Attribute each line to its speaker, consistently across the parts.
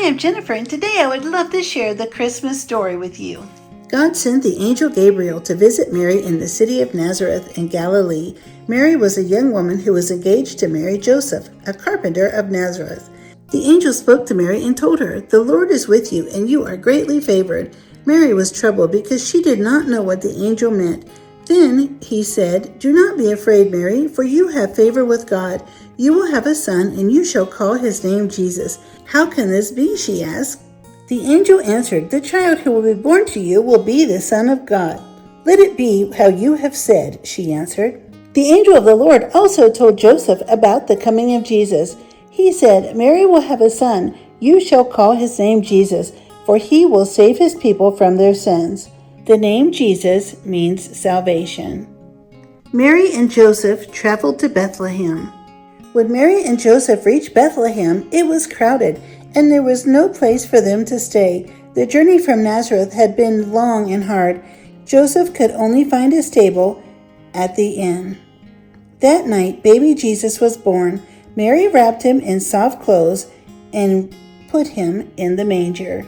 Speaker 1: am Jennifer, and today I would love to share the Christmas story with you.
Speaker 2: God sent the angel Gabriel to visit Mary in the city of Nazareth in Galilee. Mary was a young woman who was engaged to marry Joseph, a carpenter of Nazareth. The angel spoke to Mary and told her, "The Lord is with you, and you are greatly favored." Mary was troubled because she did not know what the angel meant. Then he said, "Do not be afraid, Mary, for you have favor with God. You will have a son, and you shall call his name Jesus." "How can this be?" she asked. The angel answered, "The child who will be born to you will be the Son of God." "Let it be how you have said," she answered. The angel of the Lord also told Joseph about the coming of Jesus. He said, "Mary will have a son. You shall call his name Jesus, for he will save his people from their sins." The name Jesus means salvation. Mary and Joseph traveled to Bethlehem. When Mary and Joseph reached Bethlehem, it was crowded, and there was no place for them to stay. The journey from Nazareth had been long and hard. Joseph could only find a stable at the inn. That night, baby Jesus was born. Mary wrapped him in soft clothes and put him in the manger.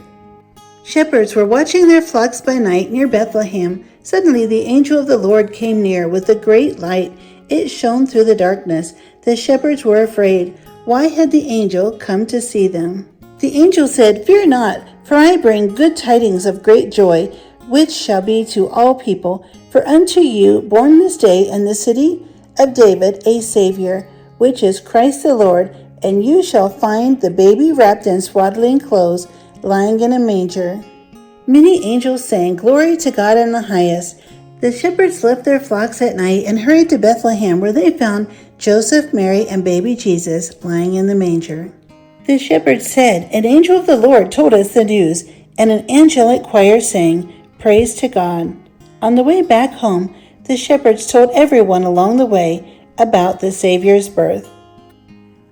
Speaker 2: Shepherds were watching their flocks by night near Bethlehem. Suddenly the angel of the Lord came near with a great light. It shone through the darkness. The shepherds were afraid. Why had the angel come to see them? The angel said, "Fear not, for I bring good tidings of great joy, which shall be to all people. For unto you born this day in the city of David a Savior, which is Christ the Lord, and you shall find the baby wrapped in swaddling clothes, lying in a manger." Many angels sang, "Glory to God in the highest." The shepherds left their flocks at night and hurried to Bethlehem, where they found Joseph, Mary, and baby Jesus lying in the manger. The shepherds said, "An angel of the Lord told us the news," and an angelic choir sang, "Praise to God." On the way back home, the shepherds told everyone along the way about the Savior's birth.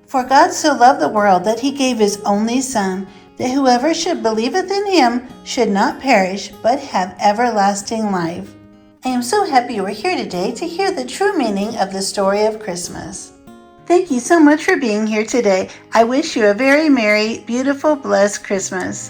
Speaker 2: "For God so loved the world that he gave his only Son, that whoever should believeth in him should not perish, but have everlasting life." I am so happy you are here today to hear the true meaning of the story of Christmas. Thank you so much for being here today. I wish you a very merry, beautiful, blessed Christmas.